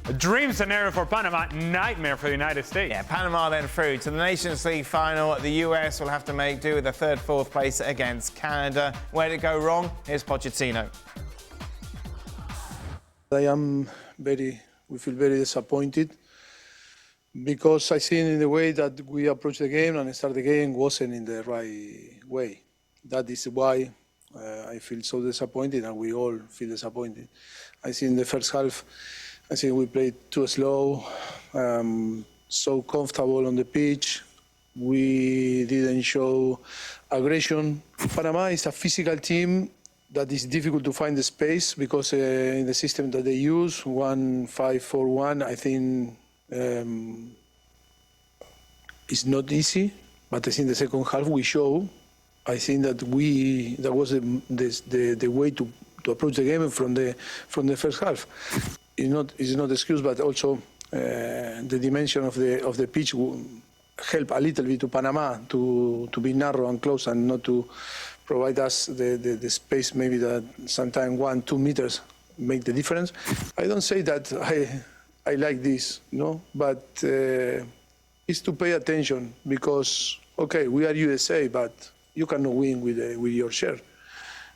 A dream scenario for Panama, nightmare for the United States. Yeah, Panama then through to the Nations League final. The US will have to make do with a third, fourth place against Canada. Where did it go wrong? Here's Pochettino. We feel very disappointed because I think in the way that we approach the game and start the game wasn't in the right way. That is why I feel so disappointed, and we all feel disappointed. I think in the first half, I think we played too slow, so comfortable on the pitch. We didn't show aggression. Panama is a physical team that is difficult to find the space because in the system that they use, 1-5-4-1, I think it's not easy. But I think the second half we show. I think that was the way to approach the game from the first half. It's not excuse, but also the dimension of the pitch will help a little bit to Panama to be narrow and close and not to provide us the space maybe that sometimes 1-2 meters make the difference. I don't say that I like this, no, but it's to pay attention because, okay, we are USA, but you cannot win with your shirt.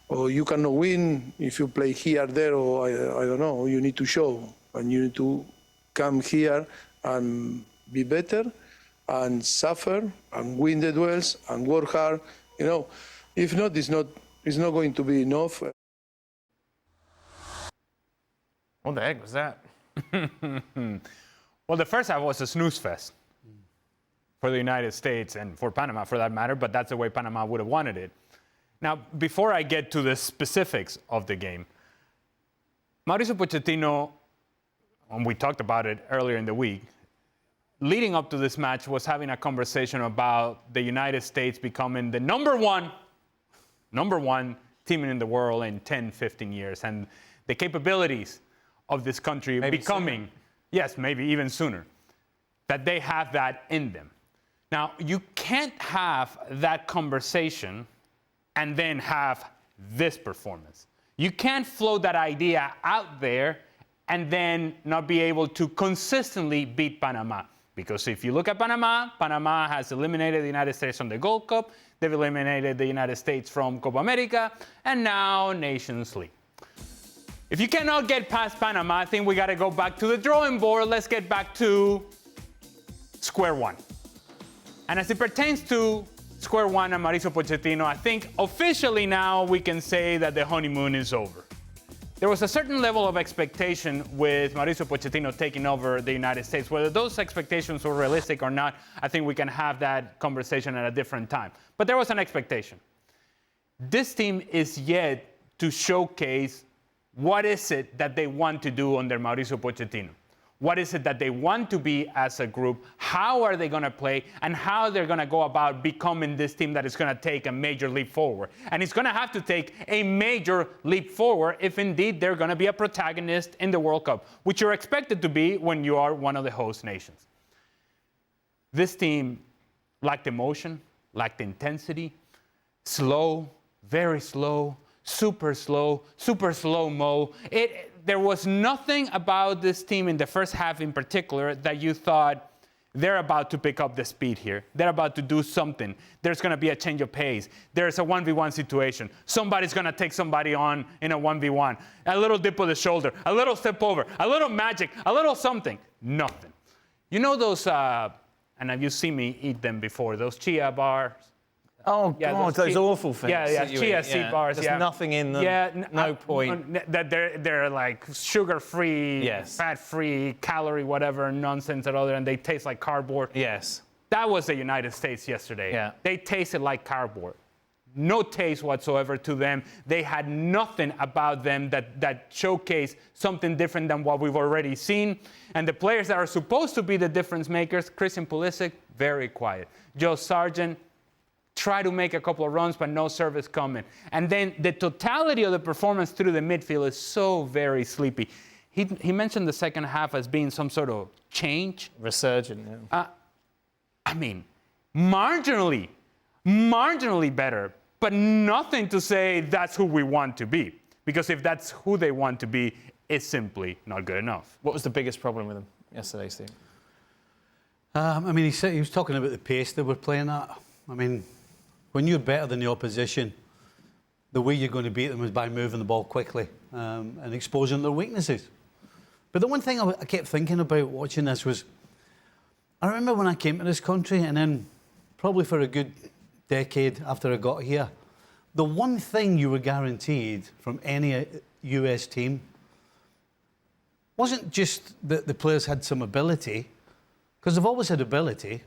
Or you cannot win if you play here, there, or I don't know. You need to show, and you need to come here and be better, and suffer, and win the duels, and work hard. You know, if not, it's not going to be enough. What the heck was that? Well, the first half was a snooze fest for the United States and for Panama, for that matter. But that's the way Panama would have wanted it. Now, before I get to the specifics of the game, Mauricio Pochettino, and we talked about it earlier in the week, leading up to this match was having a conversation about the United States becoming the number one team in the world in 10, 15 years, and the capabilities of this country maybe becoming, sooner. Yes, maybe even sooner, that they have that in them. Now, you can't have that conversation and then have this performance. You can't float that idea out there and then not be able to consistently beat Panama. Because if you look at Panama has eliminated the United States from the Gold Cup, they've eliminated the United States from Copa America, and now Nations League. If you cannot get past Panama, I think we got to go back to the drawing board. Let's get back to square one. And as it pertains to square one and Mauricio Pochettino, I think officially now we can say that the honeymoon is over. There was a certain level of expectation with Mauricio Pochettino taking over the United States. Whether those expectations were realistic or not, I think we can have that conversation at a different time. But there was an expectation. This team is yet to showcase what is it that they want to do under Mauricio Pochettino. What is it that they want to be as a group? How are they going to play? And how they're going to go about becoming this team that is going to take a major leap forward. And it's going to have to take a major leap forward if indeed they're going to be a protagonist in the World Cup, which you're expected to be when you are one of the host nations. This team lacked emotion, lacked intensity, slow, very slow, super slow-mo. There was nothing about this team in the first half in particular that you thought they're about to pick up the speed here. They're about to do something. There's going to be a change of pace. There's a 1v1 situation. Somebody's going to take somebody on in a 1v1. A little dip of the shoulder, a little step over, a little magic, a little something. Nothing. You know those, and have you seen me eat them before, those chia bars? Oh, yeah, God, those awful things. Yeah, chia seed bars. There's nothing in them. Yeah, no point. That they're like sugar-free, yes, fat-free, calorie, whatever nonsense or other, and they taste like cardboard. Yes. That was the United States yesterday. Yeah. They tasted like cardboard. No taste whatsoever to them. They had nothing about them that showcased something different than what we've already seen. And the players that are supposed to be the difference makers, Christian Pulisic, very quiet. Joe Sargent, try to make a couple of runs, but no service coming. And then the totality of the performance through the midfield is so very sleepy. He mentioned the second half as being some sort of change. Resurgent, yeah. I mean, marginally better, but nothing to say that's who we want to be. Because if that's who they want to be, is simply not good enough. What was the biggest problem with them yesterday, Steve? I mean, he was talking about the pace they were playing at. I mean, when you're better than the opposition, the way you're going to beat them is by moving the ball quickly and exposing their weaknesses. But the one thing I kept thinking about watching this was, I remember when I came to this country, and then probably for a good decade after I got here, the one thing you were guaranteed from any US team wasn't just that the players had some ability, because they've always had ability,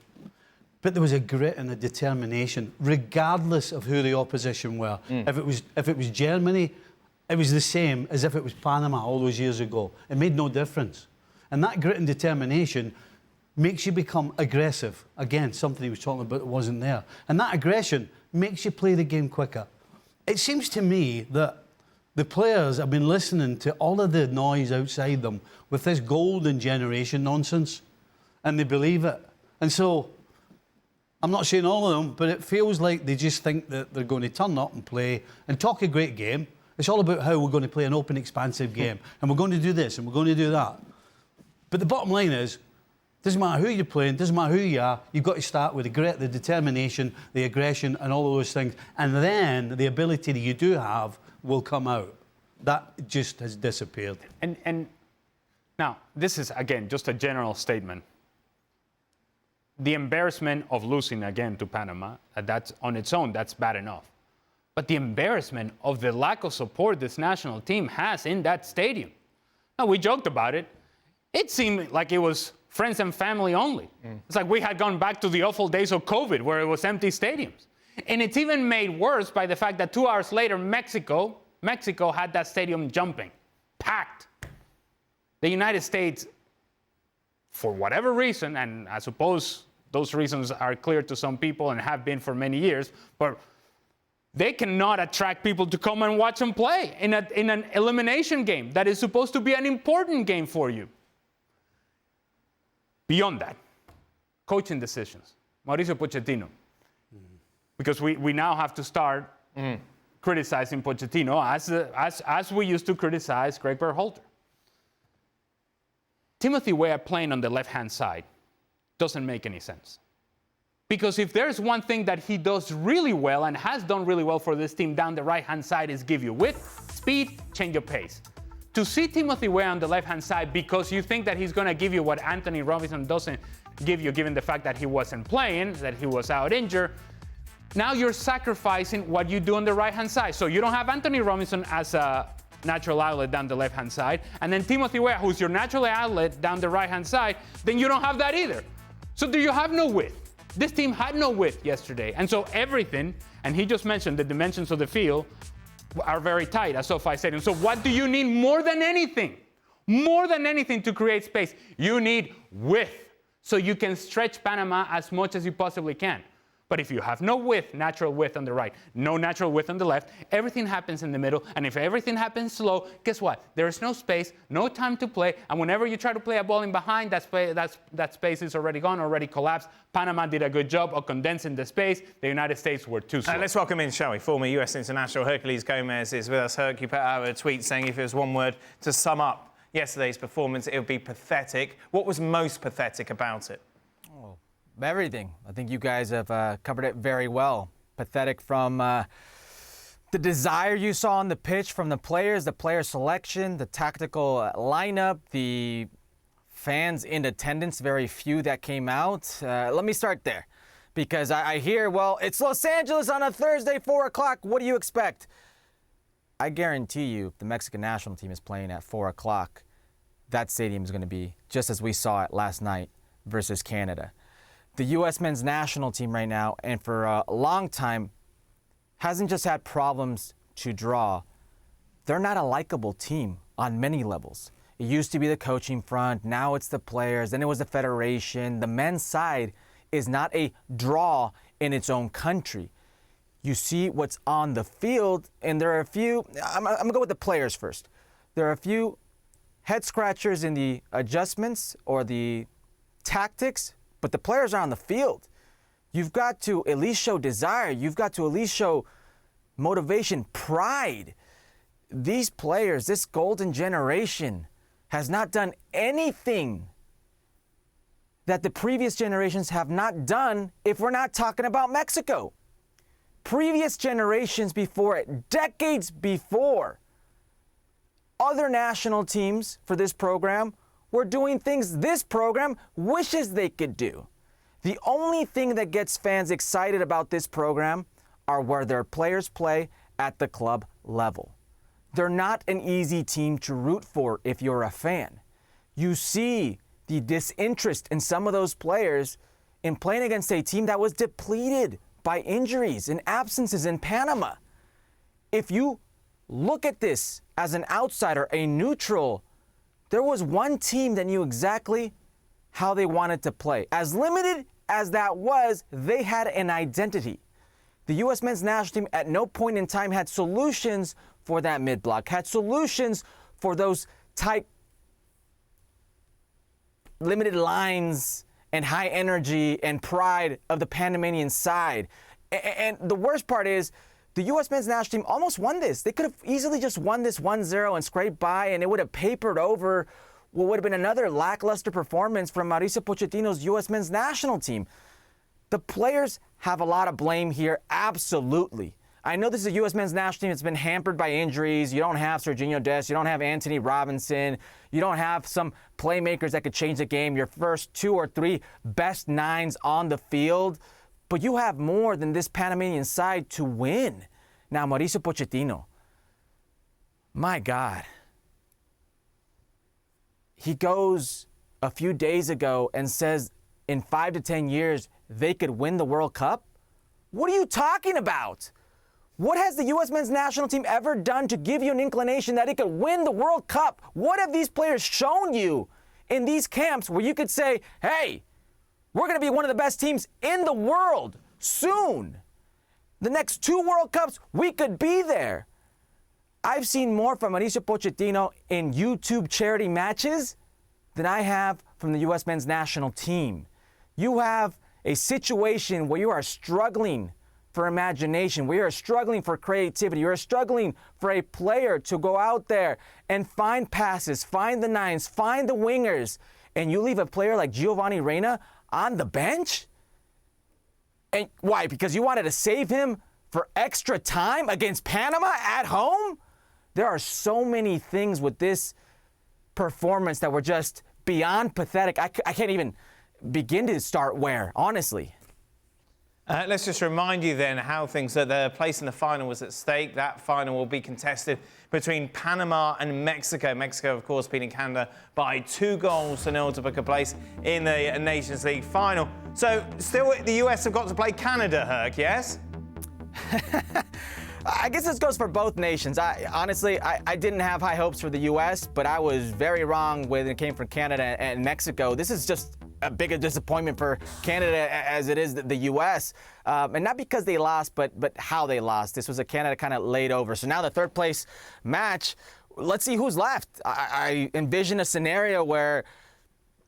but there was a grit and a determination, regardless of who the opposition were. If it was Germany, it was the same as if it was Panama all those years ago. It made no difference. And that grit and determination makes you become aggressive. Again, something he was talking about that wasn't there. And that aggression makes you play the game quicker. It seems to me that the players have been listening to all of the noise outside them with this golden generation nonsense, and they believe it. And so, I'm not saying all of them, but it feels like they just think that they're going to turn up and play and talk a great game. It's all about how we're going to play an open, expansive game, and we're going to do this and we're going to do that. But the bottom line is, doesn't matter who you're playing, doesn't matter who you are, you've got to start with the grit, the determination, the aggression, and all of those things. And then the ability that you do have will come out. That just has disappeared. And now, this is, again, just a general statement. The embarrassment of losing again to Panama, that's on its own, that's bad enough. But the embarrassment of the lack of support this national team has in that stadium. Now, we joked about it. It seemed like it was friends and family only. It's like we had gone back to the awful days of COVID where it was empty stadiums. And it's even made worse by the fact that 2 hours later, Mexico had that stadium jumping, packed. The United States, for whatever reason, and I suppose those reasons are clear to some people and have been for many years, but they cannot attract people to come and watch them play in an elimination game that is supposed to be an important game for you. Beyond that, coaching decisions. Mauricio Pochettino. Because we now have to start criticizing Pochettino as we used to criticize Greg Berhalter. Timothy Weah playing on the left-hand side doesn't make any sense. Because if there's one thing that he does really well and has done really well for this team down the right-hand side is give you width, speed, change of pace. To see Timothy Weah on the left-hand side because you think that he's going to give you what Anthony Robinson doesn't give you, given the fact that he wasn't playing, that he was out injured, now you're sacrificing what you do on the right-hand side. So you don't have Anthony Robinson as a natural outlet down the left-hand side, and then Timothy Weah, who's your natural outlet down the right-hand side, then you don't have that either. So do you have no width? This team had no width yesterday. And so everything, and he just mentioned the dimensions of the field, are very tight at SoFi Stadium. So what do you need more than anything? More than anything to create space, you need width so you can stretch Panama as much as you possibly can. But if you have no width, natural width on the right, no natural width on the left, everything happens in the middle. And if everything happens slow, guess what? There is no space, no time to play. And whenever you try to play a ball in behind, that space is already gone, already collapsed. Panama did a good job of condensing the space. The United States were too slow. Let's welcome in, shall we? Former US international Herculez Gomez is with us. Herc, you put out a tweet saying if it was one word to sum up yesterday's performance, it would be pathetic. What was most pathetic about it? Everything. I think you guys have covered it very well. Pathetic from the desire you saw on the pitch from the players, the player selection, the tactical lineup, the fans in attendance, very few that came out. Let me start there because I hear, well, it's Los Angeles on a Thursday, 4 o'clock. What do you expect? I guarantee you if the Mexican national team is playing at 4 o'clock, that stadium is going to be just as we saw it last night versus Canada. The U.S. men's national team right now, and for a long time, hasn't just had problems to draw. They're not a likable team on many levels. It used to be the coaching front, now it's the players, then it was the federation. The men's side is not a draw in its own country. You see what's on the field, and there are a few, I'm going to go with the players first. There are a few head scratchers in the adjustments or the tactics, but the players are on the field. You've got to at least show desire. You've got to at least show motivation, pride. these players, this golden generation, has not done anything that the previous generations have not done if we're not talking about Mexico. Previous generations before it, decades before, other national teams for this program were doing things this program wishes they could do. The only thing that gets fans excited about this program are where their players play at the club level. They're not an easy team to root for if you're a fan. You see the disinterest in some of those players in playing against a team that was depleted by injuries and absences in Panama. If you look at this as an outsider, a neutral, there was one team that knew exactly how they wanted to play. As limited as that was, they had an identity. The U.S. men's national team at no point in time had solutions for that mid-block, had solutions for those tight, limited lines and high energy and pride of the Panamanian side. And the worst part is, the U.S. men's national team almost won this. They could have easily just won this 1-0 and scraped by, and it would have papered over what would have been another lackluster performance from Mauricio Pochettino's U.S. men's national team. The players have a lot of blame here, absolutely. I know this is a U.S. men's national team that's been hampered by injuries. You don't have Sergiño Dest. You don't have Anthony Robinson. You don't have some playmakers that could change the game, your first 2 or 3 best nines on the field. But you have more than this Panamanian side to win. Now, Mauricio Pochettino, my God. He goes a few days ago and says in 5 to 10 years, they could win the World Cup? What are you talking about? What has the U.S. men's national team ever done to give you an inclination that it could win the World Cup? What have these players shown you in these camps where you could say, hey, we're going to be one of the best teams in the world soon? The next 2 World Cups, we could be there. I've seen more from Mauricio Pochettino in YouTube charity matches than I have from the U.S. men's national team. You have a situation where you are struggling for imagination, where you are struggling for creativity, you are struggling for a player to go out there and find passes, find the nines, find the wingers, and you leave a player like Giovanni Reyna on the bench? And why? Because you wanted to save him for extra time against Panama at home? There are so many things with this performance that were just beyond pathetic. I can't even begin to start where, honestly. Let's just remind you then how things that the place in the final was at stake. That final will be contested between Panama and Mexico. Mexico, of course, beating Canada by 2-0 to book a place in the Nations League final. So still the US have got to play Canada, Herc, yes? I guess this goes for both nations. Honestly, I didn't have high hopes for the U.S., but I was very wrong when it came from Canada and Mexico. This is just a bigger disappointment for Canada as it is the U.S. And not because they lost, but how they lost. This was a Canada kind of laid over. So now the third place match, let's see who's left. I envision a scenario where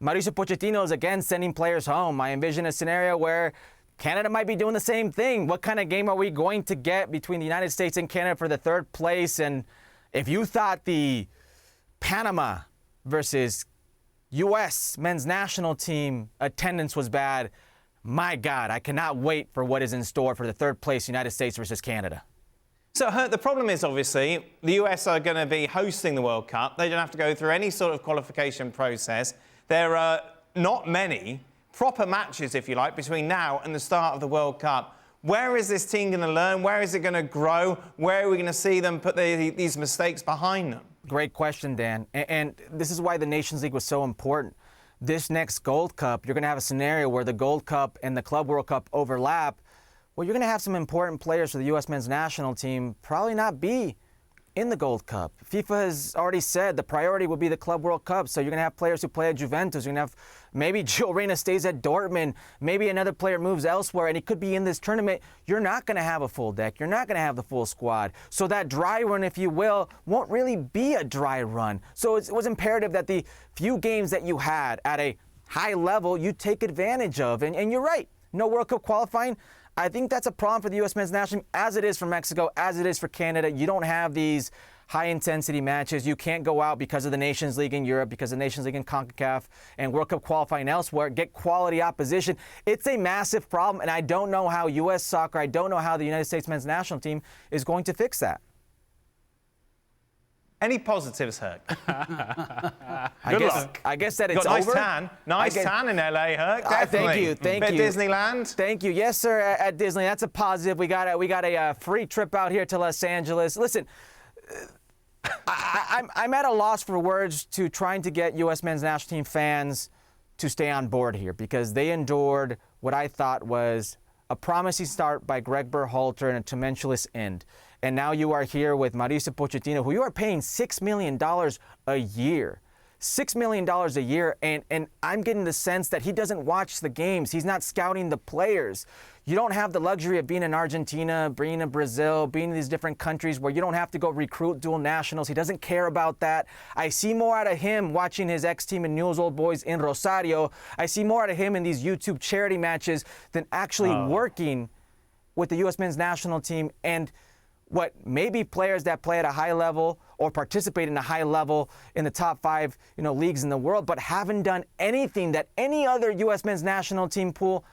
Mauricio Pochettino is again sending players home. I envision a scenario where Canada might be doing the same thing. What kind of game are we going to get between the United States and Canada for the third place? And if you thought the Panama versus U.S. men's national team attendance was bad, my God, I cannot wait for what is in store for the third place United States versus Canada. So, Herc, the problem is, obviously, the US are going to be hosting the World Cup. They don't have to go through any sort of qualification process. There are not many proper matches, if you like, between now and the start of the World Cup. Where is this team going to learn? Where is it going to grow? Where are we going to see them put these mistakes behind them? Great question, Dan. And this is why the Nations League was so important. This next Gold Cup, you're going to have a scenario where the Gold Cup and the Club World Cup overlap. Well, you're going to have some important players for the U.S. men's national team probably not be in the Gold Cup. FIFA has already said the priority will be the Club World Cup, so you're going to have players who play at Juventus. You're going to have maybe Gio Reyna stays at Dortmund. Maybe another player moves elsewhere, and he could be in this tournament. You're not going to have a full deck. You're not going to have the full squad. So that dry run, if you will, won't really be a dry run. So it was imperative that the few games that you had at a high level, you take advantage of. And you're right. No World Cup qualifying. I think that's a problem for the U.S. men's national team, as it is for Mexico, as it is for Canada. You don't have these high-intensity matches. You can't go out because of the Nations League in Europe, because of the Nations League in CONCACAF, and World Cup qualifying elsewhere, get quality opposition. It's a massive problem, and I don't know how U.S. soccer, I don't know how the United States men's national team is going to fix that. Any positives, Herc? I guess that it's got over. Nice tan in LA, Herc. Definitely. Thank you. Disneyland. Thank you. Yes, sir. At Disney, that's a positive. We got a free trip out here to Los Angeles. Listen, I'm at a loss for words to trying to get U.S. men's national team fans to stay on board here because they endured what I thought was a promising start by Greg Berhalter and a tumultuous end. And now you are here with Mauricio Pochettino, who you are paying $6 million a year. $6 million a year, and I'm getting the sense that he doesn't watch the games. He's not scouting the players. You don't have the luxury of being in Argentina, being in Brazil, being in these different countries where you don't have to go recruit dual nationals. He doesn't care about that. I see more out of him watching his ex-team in Newell's Old Boys in Rosario. I see more out of him in these YouTube charity matches than actually working with the U.S. men's national team and what maybe players that play at a high level or participate in a high level in the top 5, leagues in the world, but haven't done anything that any other U.S. men's national team pool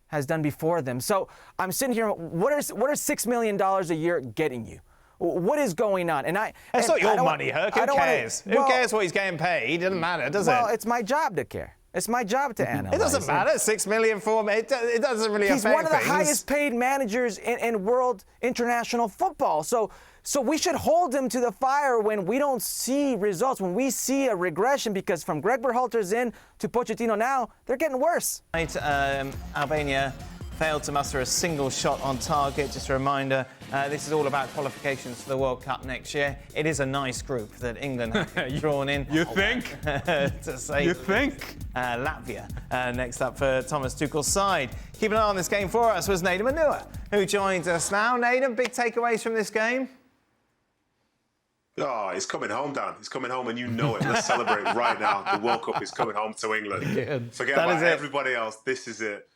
has done before them. So I'm sitting here, what are $6 million a year getting you? What is going on? It's not your money, Herc. Who cares? Who cares what he's getting paid? It doesn't matter, does it? Well, it's my job to care. It's my job to analyze. It doesn't matter. $6 million for me. It doesn't really affect things. He's one of the highest paid managers in world international football. So we should hold him to the fire when we don't see results, when we see a regression, because from Greg Berhalter's in to Pochettino now, they're getting worse. Albania failed to muster a single shot on target. Just a reminder, this is all about qualifications for the World Cup next year. It is a nice group that England have drawn in. You think? To say you think? Latvia next up for Thomas Tuchel's side. Keep an eye on this game for us was Nadim Anua, who joins us now. Nadim, big takeaways from this game? Oh, it's coming home, Dan. It's coming home, and you know it. Let's celebrate right now. The World Cup is coming home to England. Forget about everybody else. This is it.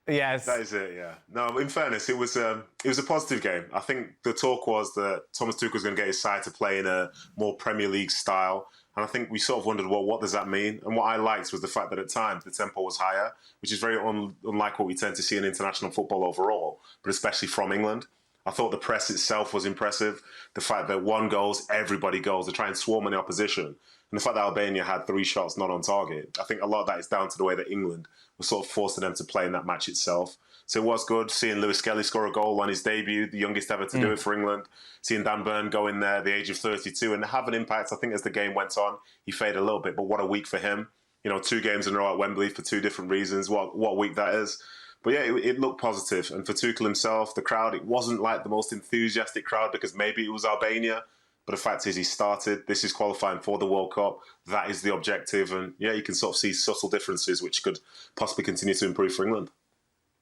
Yes. That is it, yeah. No, in fairness, it was a positive game. I think the talk was that Thomas Tuchel was going to get his side to play in a more Premier League style. And I think we sort of wondered, well, what does that mean? And what I liked was the fact that at times the tempo was higher, which is very unlike what we tend to see in international football overall, but especially from England. I thought the press itself was impressive. The fact that one goes, everybody goes. They try and swarm on the opposition. And the fact that Albania had 3 shots not on target, I think a lot of that is down to the way that England was sort of forcing them to play in that match itself. So it was good seeing Lewis Skelly score a goal on his debut, the youngest ever to do it for England. Seeing Dan Burn go in there, the age of 32, and have an impact. I think as the game went on, he faded a little bit, but what a week for him. 2 games in a row at Wembley for 2 different reasons. What a week that is. But yeah, it looked positive. And for Tuchel himself, the crowd, it wasn't like the most enthusiastic crowd because maybe it was Albania. But the fact is he started. This is qualifying for the World Cup. That is the objective. And yeah, you can sort of see subtle differences which could possibly continue to improve for England.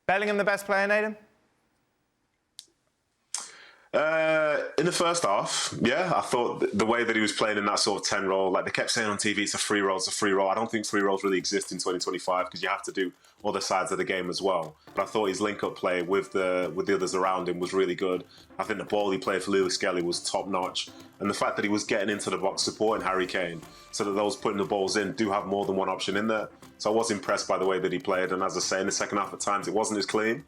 Bellingham the best player, Nadim? In the first half, yeah, I thought the way that he was playing in that sort of 10 role, like they kept saying on TV, it's a free role, it's a free role. I don't think free roles really exist in 2025 because you have to do other sides of the game as well. But I thought his link-up play with the others around him was really good. I think the ball he played for Lewis Skelly was top-notch. And the fact that he was getting into the box supporting Harry Kane so that those putting the balls in do have more than one option in there. So I was impressed by the way that he played. And as I say, in the second half at times, it wasn't as clean.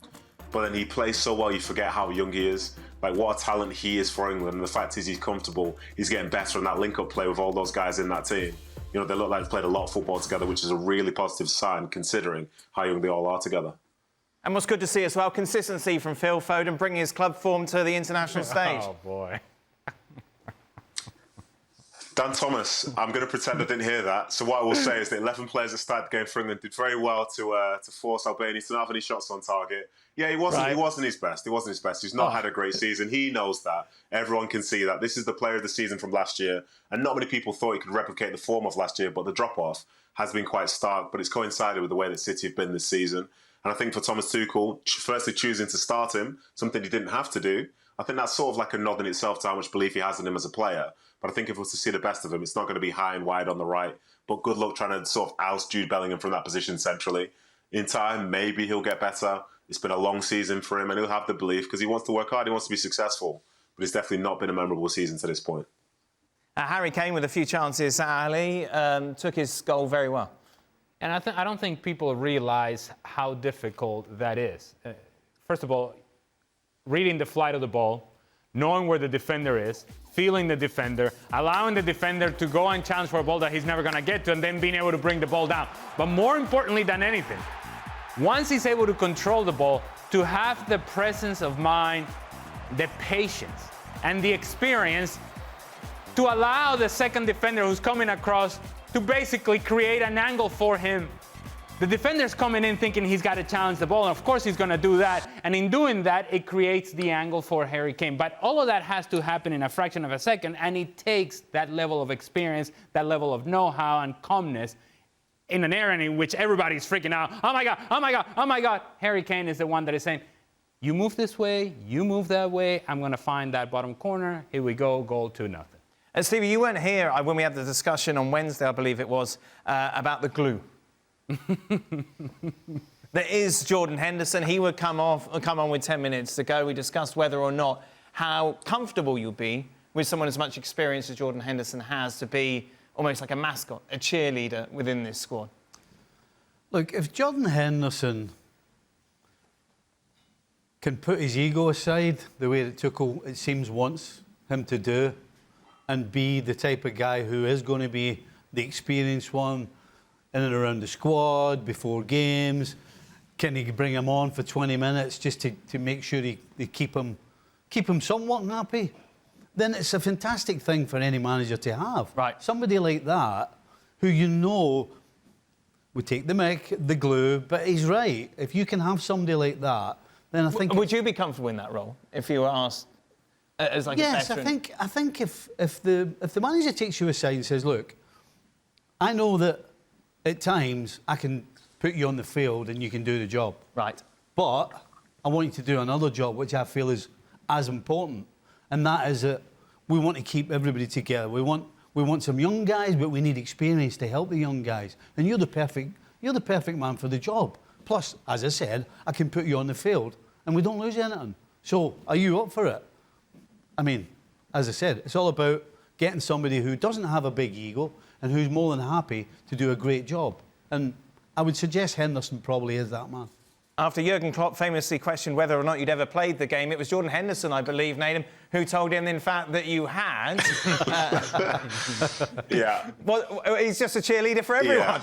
But then he plays so well, you forget how young he is. Like, what a talent he is for England. And the fact is he's comfortable. He's getting better in that link-up play with all those guys in that team. They look like they've played a lot of football together, which is a really positive sign considering how young they all are together. And what's good to see as well, consistency from Phil Foden, bringing his club form to the international stage. Oh, boy. Dan Thomas, I'm going to pretend I didn't hear that. So what I will say is that 11 players that started the game for England did very well to force Albania to not have any shots on target. Yeah, he wasn't his best. He wasn't his best. He's not had a great season. He knows that. Everyone can see that. This is the player of the season from last year. And not many people thought he could replicate the form of last year, but the drop-off has been quite stark. But it's coincided with the way that City have been this season. And I think for Thomas Tuchel, firstly choosing to start him, something he didn't have to do, I think that's sort of like a nod in itself to how much belief he has in him as a player. But I think if it was to see the best of him, it's not going to be high and wide on the right. But good luck trying to sort of oust Jude Bellingham from that position centrally. In time, maybe he'll get better. It's been a long season for him, and he'll have the belief because he wants to work hard, he wants to be successful. But it's definitely not been a memorable season to this point. Harry Kane with a few chances, Ali, took his goal very well. And I don't think people realize how difficult that is. First of all, reading the flight of the ball, knowing where the defender is, feeling the defender, allowing the defender to go and challenge for a ball that he's never going to get to, and then being able to bring the ball down. But more importantly than anything, once he's able to control the ball, to have the presence of mind, the patience, and the experience to allow the second defender who's coming across to basically create an angle for him. The defender's coming in thinking he's got to challenge the ball, and of course he's going to do that. And in doing that, it creates the angle for Harry Kane. But all of that has to happen in a fraction of a second, and it takes that level of experience, that level of know-how and calmness in an area in which everybody's freaking out. Oh my God, oh my God, oh my God. Harry Kane is the one that is saying, you move this way, you move that way, I'm going to find that bottom corner. Here we go, goal 2-0. And Stevie, you weren't here when we had the discussion on Wednesday, I believe it was, about the glue. There is Jordan Henderson. He would come on with 10 minutes to go. We discussed whether or not how comfortable you'll be with someone as much experience as Jordan Henderson has to be almost like a mascot, a cheerleader within this squad. Look, if Jordan Henderson can put his ego aside the way that Tuchel, it seems, wants him to do, and be the type of guy who is going to be the experienced one in and around the squad before games. Can he bring him on for 20 minutes just to make sure they keep him somewhat happy? Then it's a fantastic thing for any manager to have. Right. Somebody like that who you know would take the mick, the glue, but he's right. If you can have somebody like that, then I think... Would you be comfortable in that role if you were asked as like a veteran? I think if the manager takes you aside and says, look, I know that at times I can put you on the field and you can do the job. Right. But I want you to do another job which I feel is as important. And that is that we want to keep everybody together. We want some young guys, but we need experience to help the young guys. And you're the perfect man for the job. Plus, as I said, I can put you on the field and we don't lose anything. So, are you up for it? I mean, as I said, it's all about getting somebody who doesn't have a big ego and who's more than happy to do a great job. And I would suggest Henderson probably is that man. After Jurgen Klopp famously questioned whether or not you'd ever played the game, it was Jordan Henderson, I believe, Nathan, who told him, in fact, that you had. Yeah. Well, he's just a cheerleader for everyone.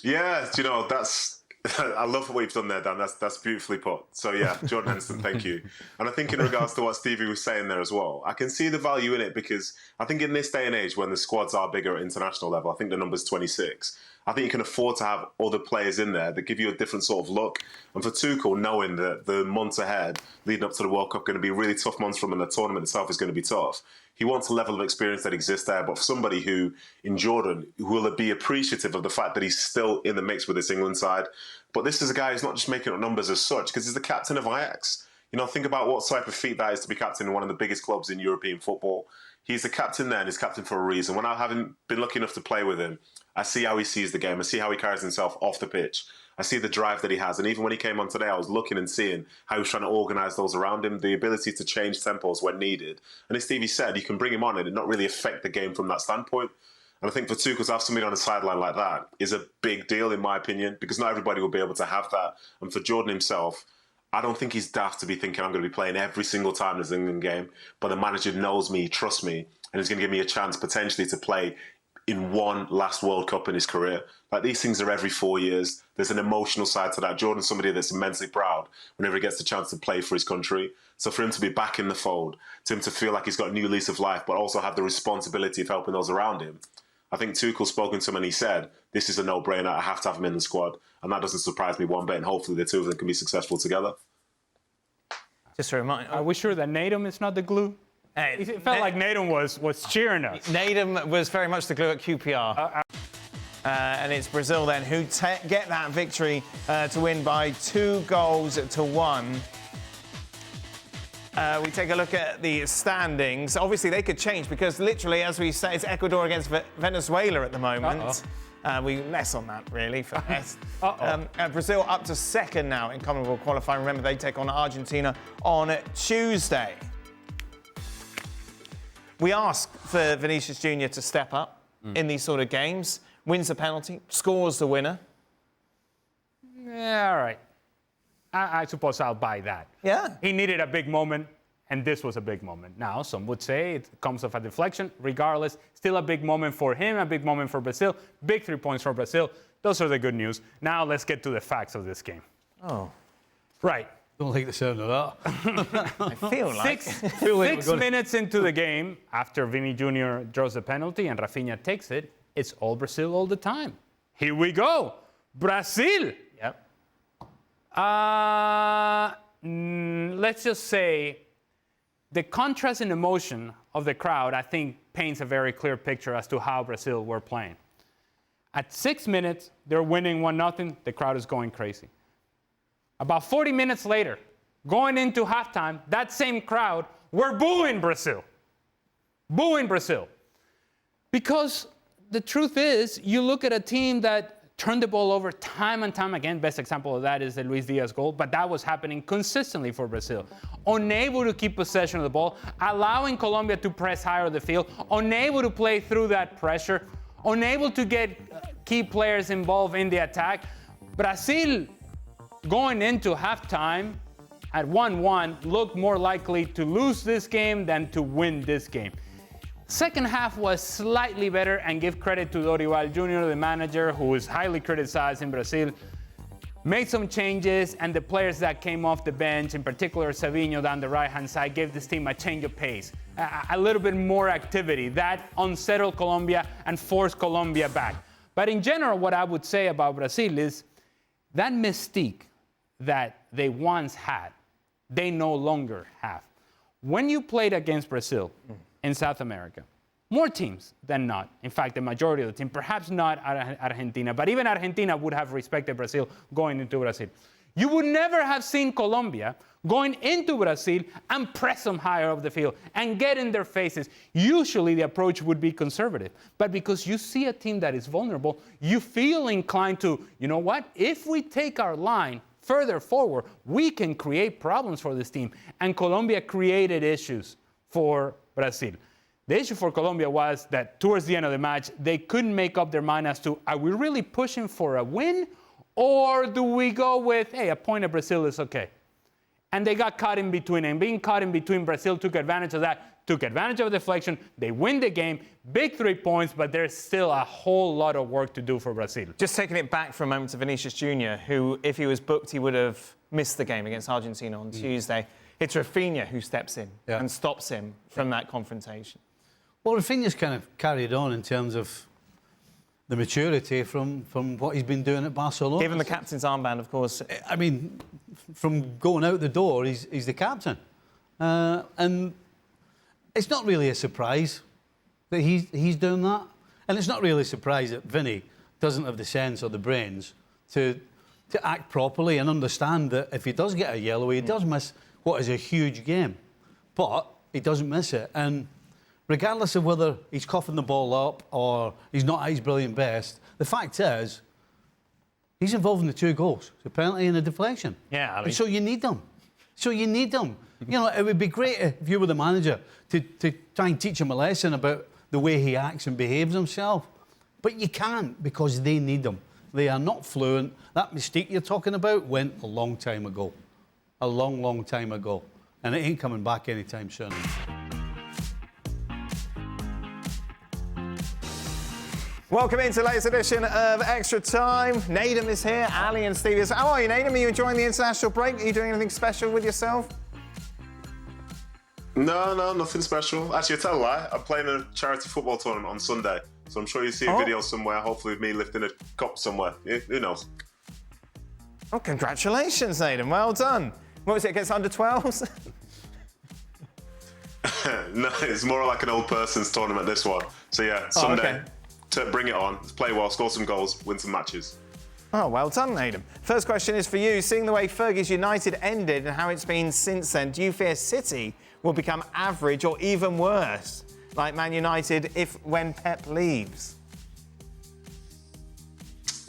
Yeah, you know, that's... I love what you've done there, Dan. That's beautifully put. So, yeah, Jordan Henderson, thank you. And I think in regards to what Stevie was saying there as well, I can see the value in it because I think in this day and age when the squads are bigger at international level, I think the number's 26, I think you can afford to have other players in there that give you a different sort of look. And for Tuchel, knowing that the months ahead, leading up to the World Cup, are going to be really tough months from him, and the tournament itself is going to be tough, he wants a level of experience that exists there. But for somebody who, in Jordan, will be appreciative of the fact that he's still in the mix with this England side. But this is a guy who's not just making up numbers as such, because he's the captain of Ajax. You know, think about what type of feat that is to be captain in one of the biggest clubs in European football. He's the captain there, and he's captain for a reason. When I haven't been lucky enough to play with him, I see how he sees the game. I see how he carries himself off the pitch. I see the drive that he has. And even when he came on today, I was looking and seeing how he was trying to organise those around him, the ability to change tempos when needed. And as Stevie said, you can bring him on and it not really affect the game from that standpoint. And I think for Tuchel to have somebody on the sideline like that is a big deal, in my opinion, because not everybody will be able to have that. And for Jordan himself, I don't think he's daft to be thinking I'm going to be playing every single time there's an England game. But the manager knows me, trusts me, and he's going to give me a chance potentially to play in one last World Cup in his career. Like, these things are every 4 years. There's an emotional side to that. Jordan's somebody that's immensely proud whenever he gets the chance to play for his country. So for him to be back in the fold, to him to feel like he's got a new lease of life, but also have the responsibility of helping those around him, I think Tuchel's spoken to him and he said, this is a no-brainer, I have to have him in the squad. And that doesn't surprise me one bit, and hopefully the two of them can be successful together. Just a reminder. Are we sure that Natum is not the glue? It felt like Natum was cheering us. Natum was very much the glue at QPR. And it's Brazil then who get that victory to win by 2-1. We take a look at the standings. Obviously, they could change because literally, as we say, it's Ecuador against Venezuela at the moment. We less on that, really, for us. Brazil up to second now in Commonwealth qualifying. Remember, they take on Argentina on Tuesday. We ask for Vinicius Junior to step up in these sort of games, wins the penalty, scores the winner. Yeah, all right. I suppose I'll buy that. Yeah. He needed a big moment, and this was a big moment. Now, some would say it comes off a deflection. Regardless, still a big moment for him, a big moment for Brazil. Big 3 points for Brazil. Those are the good news. Now, let's get to the facts of this game. Oh. Right. Don't like the sound of that. I feel like... Six minutes into the game, after Vini Jr. draws the penalty and Rafinha takes it, it's all Brazil all the time. Here we go. Brazil. Yep. Let's just say the contrast in emotion of the crowd, I think, paints a very clear picture as to how Brazil were playing. At 6 minutes, they're winning 1-0. The crowd is going crazy. About 40 minutes later, going into halftime, that same crowd were booing Brazil. Booing Brazil. Because the truth is, you look at a team that turned the ball over time and time again. Best example of that is the Luis Diaz goal, but that was happening consistently for Brazil. Unable to keep possession of the ball, allowing Colombia to press higher the field, unable to play through that pressure, unable to get key players involved in the attack. Brazil, going into halftime at 1-1, looked more likely to lose this game than to win this game. Second half was slightly better, and give credit to Dorival Jr., the manager, who is highly criticized in Brazil. Made some changes, and the players that came off the bench, in particular Savinho down the right-hand side, gave this team a change of pace, a little bit more activity. That unsettled Colombia and forced Colombia back. But in general, what I would say about Brazil is that mystique that they once had, they no longer have. When you played against Brazil in South America, more teams than not, in fact, the majority of the team, perhaps not Argentina, but even Argentina would have respected Brazil going into Brazil. You would never have seen Colombia going into Brazil and press them higher up the field and get in their faces. Usually the approach would be conservative, but because you see a team that is vulnerable, you feel inclined to, you know what, if we take our line further forward, we can create problems for this team. And Colombia created issues for Brazil. The issue for Colombia was that towards the end of the match, they couldn't make up their mind as to, are we really pushing for a win? Or do we go with, hey, a point of Brazil is okay? And they got caught in between. And being caught in between, Brazil took advantage of that, took advantage of the deflection. They win the game, big 3 points, but there's still a whole lot of work to do for Brazil. Just taking it back for a moment to Vinicius Jr., who, if he was booked, he would have missed the game against Argentina on Tuesday. It's Rafinha who steps in and stops him from that confrontation. Well, Rafinha's kind of carried on in terms of the maturity from what he's been doing at Barcelona. Given the captain's armband, of course. I mean, from going out the door, he's the captain. And it's not really a surprise that he's doing that. And it's not really a surprise that Vinny doesn't have the sense or the brains to act properly and understand that if he does get a yellow, he does miss what is a huge game. But he doesn't miss it. And regardless of whether he's coughing the ball up or he's not at his brilliant best, the fact is, he's involved in the 2 goals, a penalty and a deflection. Yeah, I mean... And so you need them. You know, it would be great if you were the manager to try and teach him a lesson about the way he acts and behaves himself. But you can't, because they need them. They are not fluent. That mistake you're talking about went a long time ago. A long, long time ago. And it ain't coming back anytime soon. Welcome into the latest edition of Extra Time. Nadim is here, Ali and Stevie is... How are you, Nadim? Are you enjoying the international break? Are you doing anything special with yourself? No, nothing special. Actually, I tell a lie. I'm playing a charity football tournament on Sunday, so I'm sure you see a video somewhere, hopefully of me lifting a cup somewhere. Yeah, who knows? Oh, congratulations, Nadim. Well done. What was it, against under-12s? No, it's more like an old person's tournament, this one. So yeah, Sunday. To bring it on, let's play well, score some goals, win some matches. Oh, well done, Nadim. First question is for you. Seeing the way Fergie's United ended and how it's been since then, do you fear City will become average or even worse, like Man United, when Pep leaves?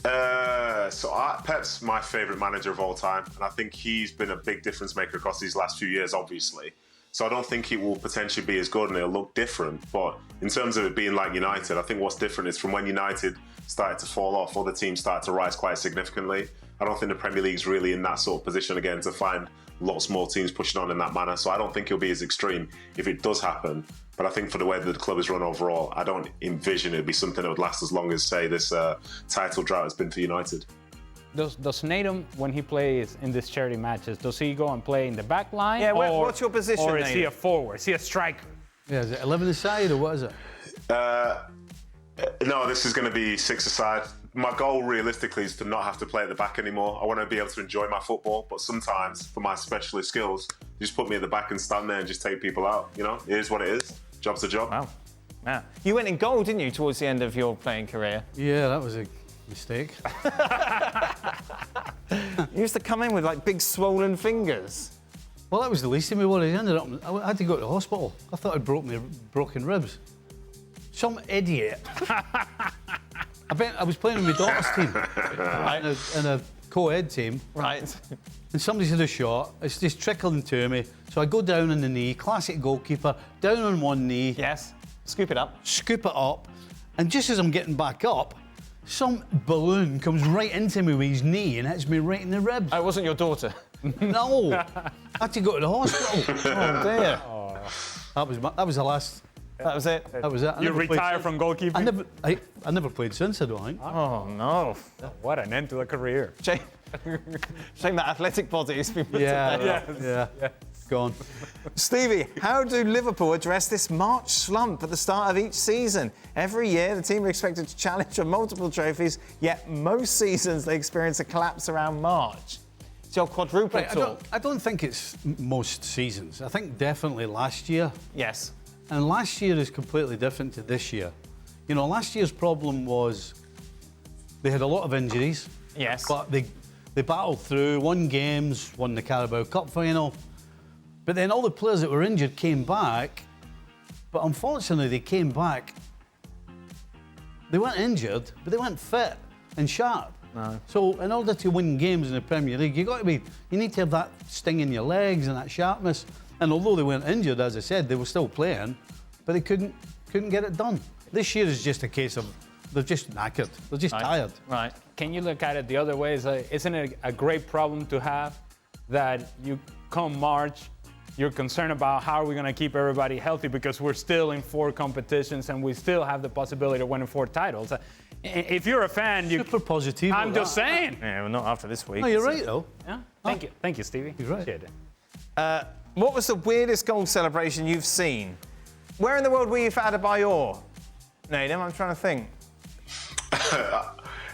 Pep's my favourite manager of all time, and I think he's been a big difference maker across these last few years, obviously. So I don't think it will potentially be as good and it'll look different. But in terms of it being like United, I think what's different is from when United started to fall off, other teams started to rise quite significantly. I don't think the Premier League's really in that sort of position again to find lots more teams pushing on in that manner. So I don't think it'll be as extreme if it does happen. But I think for the way that the club is run overall, I don't envision it'd be something that would last as long as, say, this title drought has been for United. Does Natum, when he plays in these charity matches, does he go and play in the back line? Yeah, what's your position, Or is he Natum? a forward? Is he a striker? Yeah, is it 11-a-side or what is it? No, this is going to be 6-a-side. My goal realistically is to not have to play at the back anymore. I want to be able to enjoy my football, but sometimes for my specialist skills, you just put me at the back and stand there and just take people out. You know, it is what it is. Job's a job. Wow. Yeah. You went in goal, didn't you, towards the end of your playing career? Yeah, that was a mistake. You used to come in with like big swollen fingers. Well, that was the least of me worries. I had to go to the hospital. I thought I'd broken ribs. Some idiot. I was playing with my daughter's team in a co-ed team. Right. And somebody's had a shot. It's just trickling to me. So I go down on the knee, classic goalkeeper, down on one knee. Yes. Scoop it up. Scoop it up. And just as I'm getting back up, some balloon comes right into me with his knee and hits me right in the ribs. Oh, it wasn't your daughter? No. I had to go to the hospital. Oh, dear. That was the last. That was it? That was it. You retire from goalkeeping? I never played since, I don't think. Oh, no. What an end to a career. Shame that athletic body has been put to bed. Yeah. Gone. Stevie, how do Liverpool address this March slump at the start of each season? Every year, the team are expected to challenge for multiple trophies, yet most seasons they experience a collapse around March. It's your quadruple talk. I don't think it's most seasons. I think definitely last year. Yes. And last year is completely different to this year. You know, last year's problem was they had a lot of injuries. Yes. But they battled through, won games, won the Carabao Cup final. But then all the players that were injured came back. But unfortunately, they came back. They weren't injured, but they weren't fit and sharp. No. So in order to win games in the Premier League, you need to have that sting in your legs and that sharpness. And although they weren't injured, as I said, they were still playing, but they couldn't get it done. This year is just a case of they're just knackered. They're just tired. Right. Can you look at it the other way? Isn't it a great problem to have that you come March, you're concerned about how are we going to keep everybody healthy because we're still in 4 competitions and we still have the possibility of winning 4 titles. If you're a fan, Super positive. I'm just saying. Yeah, well, not after this week. No, you're right, though. Yeah. Thank you, Stevie. You're right. Appreciate it. What was the weirdest goal celebration you've seen? Where in the world were you for Adebayor? Nadim, I'm trying to think.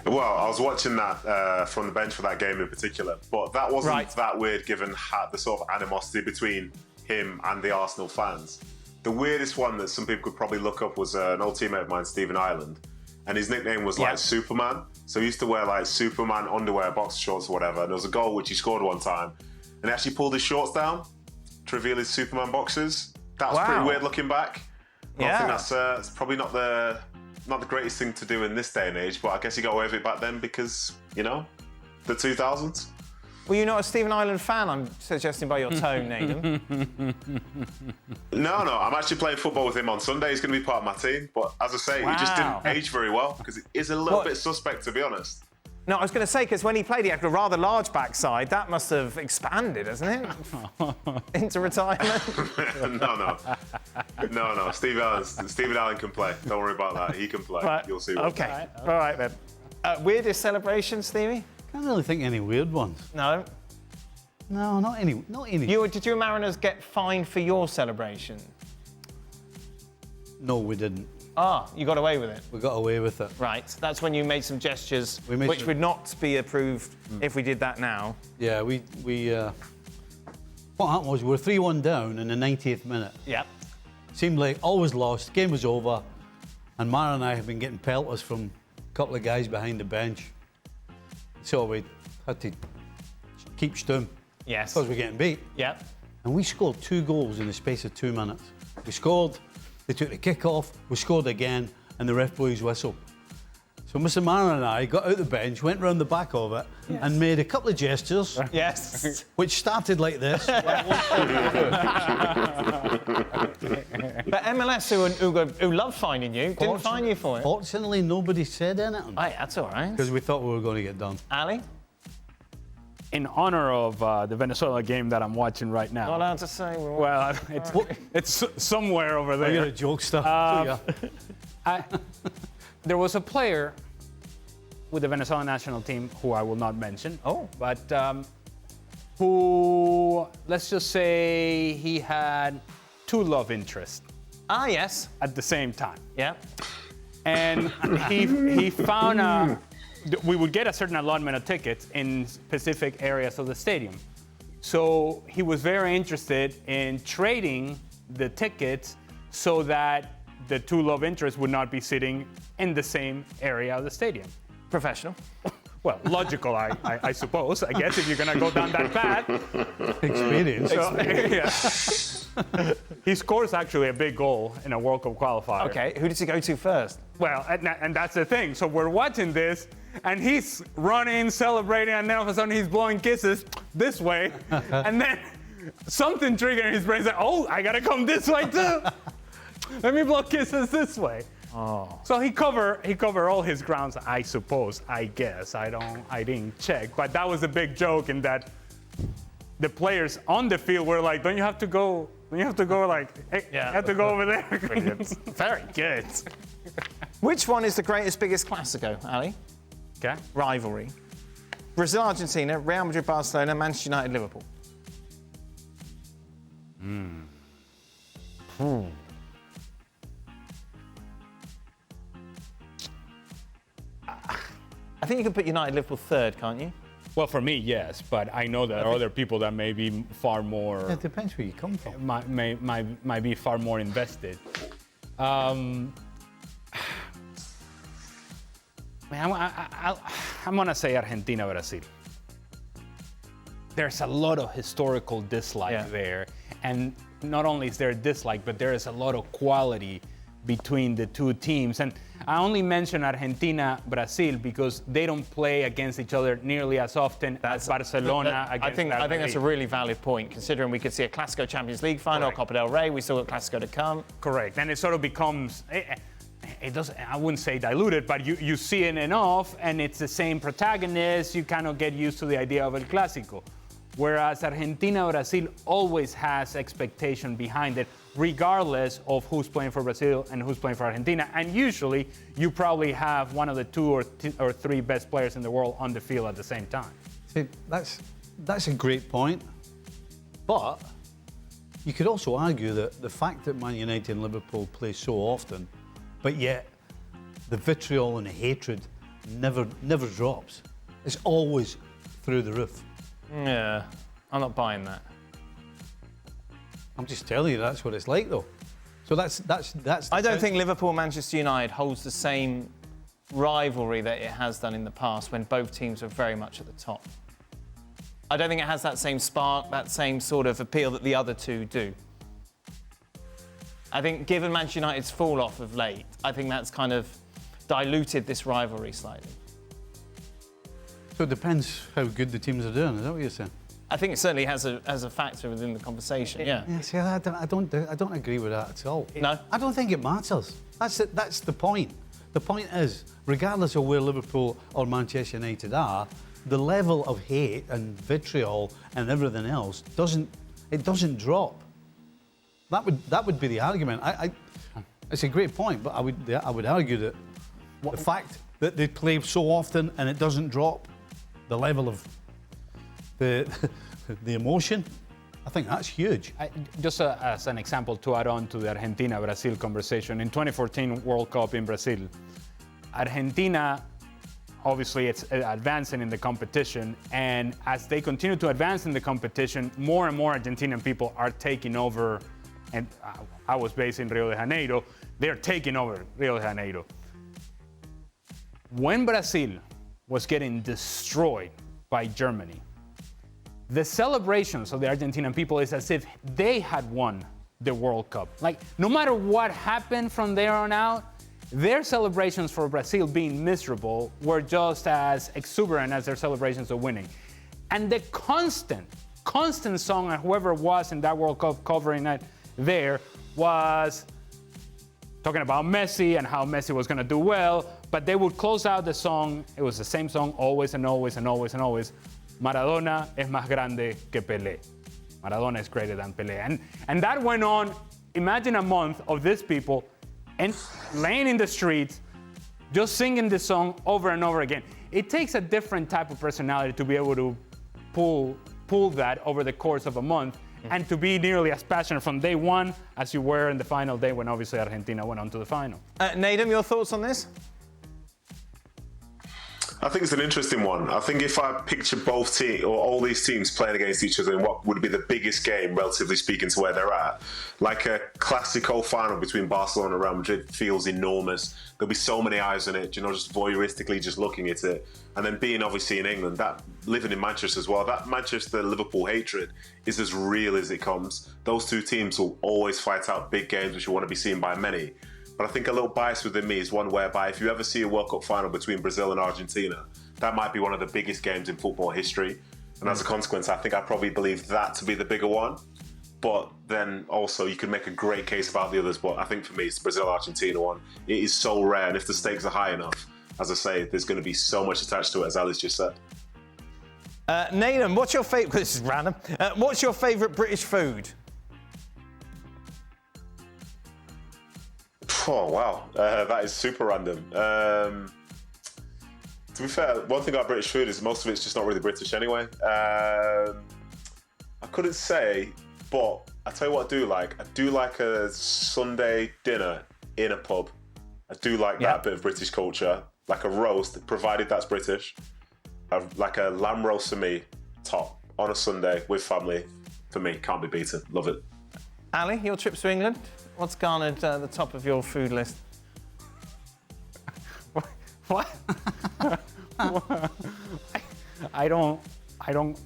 Well, I was watching that from the bench for that game in particular, but that wasn't that weird given the sort of animosity between him and the Arsenal fans. The weirdest one that some people could probably look up was an old teammate of mine, Stephen Ireland, and his nickname was like Superman. So he used to wear like Superman underwear, boxer shorts or whatever, and there was a goal which he scored one time, and he actually pulled his shorts down to reveal his Superman boxers. That was pretty weird looking back. I think that's it's probably not the greatest thing to do in this day and age, but I guess he got away with it back then because, you know, the 2000s. Were you not a Stephen Ireland fan, I'm suggesting by your tone, Nadim? No, I'm actually playing football with him on Sunday. He's going to be part of my team, but as I say, he just didn't age very well because it is a little bit suspect, to be honest. No, I was going to say, because when he played, he had a rather large backside. That must have expanded, hasn't it? Into retirement? No. Stephen Allen can play. Don't worry about that. He can play. Right. You'll see. Okay. All right, then. Weirdest celebration, Stevie? Can't really think of any weird ones. No. No, not any. Did you Mariners get fined for your celebration? No, we didn't. You got away with it? We got away with it. Right. That's when you made some gestures which would not be approved if we did that now. Yeah, we what happened was we were 3-1 down in the 90th minute. Yeah. Seemed like always lost, game was over, and Mara and I have been getting pelters from a couple of guys behind the bench. So we had to keep stum. Yes. Because we're getting beat. Yeah. And we scored 2 goals in the space of 2 minutes. We scored, they took the kick off, we scored again, and the ref blew his whistle. So Mr. Mann and I got out the bench, went round the back of it, and made a couple of gestures, Yes. which started like this. But MLS, who love finding you, didn't find you for it. Fortunately, nobody said anything. Right, that's all right. Because we thought we were going to get done. Ali? In honor of the Venezuela game that I'm watching right now. Not allowed to say. Well, it's somewhere over there. You're a jokester. There was a player with the Venezuelan national team who I will not mention. Oh. But who, let's just say, he had 2 love interests Ah, yes. at the same time. Yeah. And he found we would get a certain allotment of tickets in specific areas of the stadium. So he was very interested in trading the tickets so that the 2 love interests would not be sitting in the same area of the stadium. Professional. Well, logical, I suppose. I guess if you're gonna go down that path. Experience. Yeah. He scores actually a big goal in a World Cup qualifier. Okay, who did he go to first? Well, and that's the thing. So we're watching this, and he's running, celebrating, and then all of a sudden he's blowing kisses this way, and then something triggered in his brain. He's like, oh, I gotta come this way too. Let me blow kisses this way. Oh. So he covered all his grounds, I suppose. I guess I didn't check, but that was a big joke in that the players on the field were like, don't you have to go? Don't you have to go like? Hey, you have to go over there. Very good. Which one is the greatest, biggest Clasico, Ali? Okay. Rivalry. Brazil, Argentina, Real Madrid, Barcelona, Manchester United, Liverpool. I think you can put United, Liverpool third, can't you? Well, for me, yes, but I know that there are other people that may be far more. It depends where you come from. Might be far more invested. Man, I'm gonna say Argentina, Brazil. There's a lot of historical dislike there, and not only is there a dislike, but there is a lot of quality between the 2 teams. And I only mention Argentina, Brazil because they don't play against each other nearly as often as Barcelona against I think that's a really valid point, considering we could see a Clasico Champions League final, Correct. Copa del Rey. We still got Clasico to come. Correct, and it sort of becomes. It doesn't. I wouldn't say diluted, but you see it enough, and it's the same protagonist. You kind of get used to the idea of El Clásico. Whereas Argentina, Brazil always has expectation behind it, regardless of who's playing for Brazil and who's playing for Argentina. And usually, you probably have one of the 2 or 3 best players in the world on the field at the same time. See, that's a great point. But you could also argue that the fact that Man United and Liverpool play so often, but yet the vitriol and the hatred never drops. It's always through the roof. Yeah, I'm not buying that. I'm just telling you that's what it's like, though. So that's. I don't think Liverpool Manchester United holds the same rivalry that it has done in the past when both teams were very much at the top. I don't think it has that same spark, that same sort of appeal that the other 2 do. I think given Manchester United's fall off of late, I think that's kind of diluted this rivalry slightly. So it depends how good the teams are doing. Is that what you're saying? I think it certainly has a factor within the conversation. Yeah. Yeah. See, I don't agree with that at all. No. I don't think it matters. That's the point. The point is, regardless of where Liverpool or Manchester United are, the level of hate and vitriol and everything else doesn't drop. That would be the argument. It's a great point, but I would argue that the fact that they play so often and it doesn't drop, the level of the emotion, I think that's huge. Just as an example to add on to the Argentina-Brazil conversation, in 2014 World Cup in Brazil, Argentina, obviously it's advancing in the competition, and as they continue to advance in the competition, more and more Argentinian people are taking over, and I was based in Rio de Janeiro, they're taking over Rio de Janeiro. When Brazil was getting destroyed by Germany, the celebrations of the Argentinian people is as if they had won the World Cup. Like, no matter what happened from there on out, their celebrations for Brazil being miserable were just as exuberant as their celebrations of winning. And the constant song, and whoever was in that World Cup covering it there, was talking about Messi and how Messi was going to do well, but they would close out the song. It was the same song always and always and always and always. Maradona es más grande que Pelé. Maradona is greater than Pelé. And that went on, imagine a month of these people and laying in the streets, just singing this song over and over again. It takes a different type of personality to be able to pull that over the course of a month and to be nearly as passionate from day one as you were in the final day when obviously Argentina went on to the final. Nadem, your thoughts on this? I think it's an interesting one. I think if I picture both teams or all these teams playing against each other in what would be the biggest game, relatively speaking, to where they're at, like a Clasico final between Barcelona and Real Madrid feels enormous. There'll be so many eyes on it, just voyeuristically just looking at it. And then being obviously in England, that living in Manchester as well, that Manchester-Liverpool hatred is as real as it comes. Those two teams will always fight out big games which you want to be seen by many. But I think a little bias within me is one whereby if you ever see a World Cup final between Brazil and Argentina, that might be one of the biggest games in football history. And as a consequence, I think I probably believe that to be the bigger one. But then also you could make a great case about the others. But I think for me, it's the Brazil-Argentina one. It is so rare. And if the stakes are high enough, as I say, there's going to be so much attached to it, as Alice just said. Nadem, what's your favourite... This is random. What's your favourite British food? Oh, wow. That is super random. To be fair, one thing about British food is most of it's just not really British anyway. I couldn't say, but I tell you what I do like. I do like a Sunday dinner in a pub. I do like that bit of British culture. Like a roast, provided that's British. Like a lamb roast for me, top, on a Sunday with family. For me, can't be beaten. Love it. Ali, your trips to England? What's garnered the top of your food list? What? I don't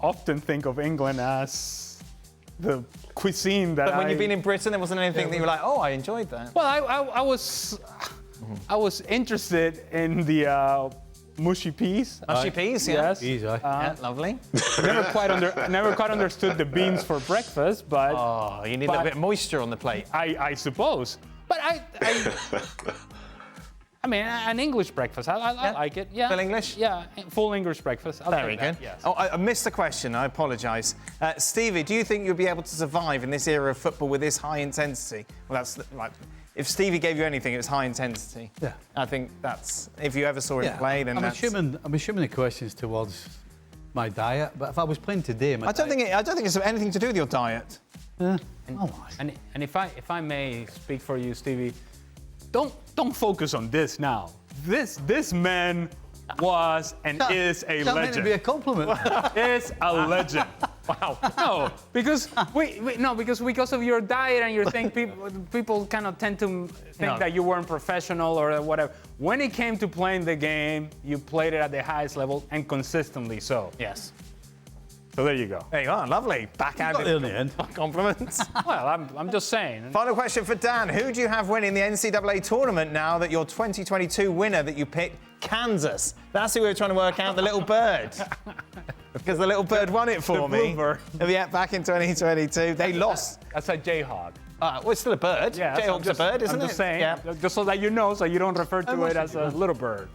often think of England as the cuisine that But when you've been in Britain, there wasn't anything that you were like, oh, I enjoyed that. Well, I was interested in the mushy peas. Mushy peas, yeah. Yes. Yeah, lovely. Never quite understood the beans for breakfast, but Oh, you need a little bit of moisture on the plate. I suppose. But I mean, an English breakfast. I like it. Yeah. Full English? Yeah, full English breakfast. Very good. Yes. Oh, I missed the question. I apologise. Stevie, do you think you'll be able to survive in this era of football with this high intensity? Well, that's like, if Stevie gave you anything, it was high intensity. Yeah. I think that's, if you ever saw him play, then I'm that's... assuming the question's towards my diet, but if I was playing today, I don't think it's anything to do with your diet. And if I may speak for you, Stevie, don't focus on this now. This man was and is a legend. That meant to be a compliment. Is a legend. Wow. No, because because of your diet and your thing, people kind of tend to think that you weren't professional or whatever. When it came to playing the game, you played it at the highest level and consistently so. Yes. So there you go. There you are, lovely. Backhanded in the end. compliments. Well, I'm just saying. Final question for Dan. Who do you have winning the NCAA tournament now that your 2022 winner that you picked, Kansas? That's who we were trying to work out, the little bird. Because the little bird won it for me. Bluebird. Yeah, back in 2022. They lost. That's a Jayhawk. Well, it's still a bird. Yeah, Jayhawk's a bird, isn't it? I'm just saying, Yeah. just so that you know, so you don't refer to it as a little bird.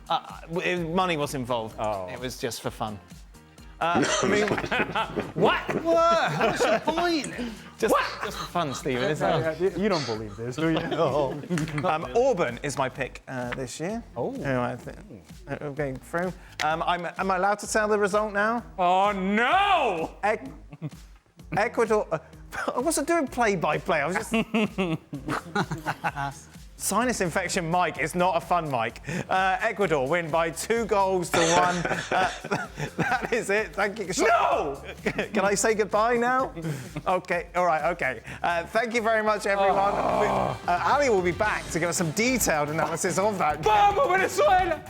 Money was involved. Oh. It was just for fun. What? What's your point? Just for fun, Stephen, isn't it? You don't believe this, do you? No. Auburn is my pick this year. Oh. I'm going through. Am I allowed to tell the result now? Oh, no! Ecuador. I wasn't doing play-by-play. I was just... Sinus infection Mike is not a fun Mike. Ecuador win by 2-1. That is it. Thank you. No! Can I say goodbye now? Okay. All right. Okay. Thank you very much, everyone. Ali will be back to give us some detailed analysis of that. Vamos, Venezuela!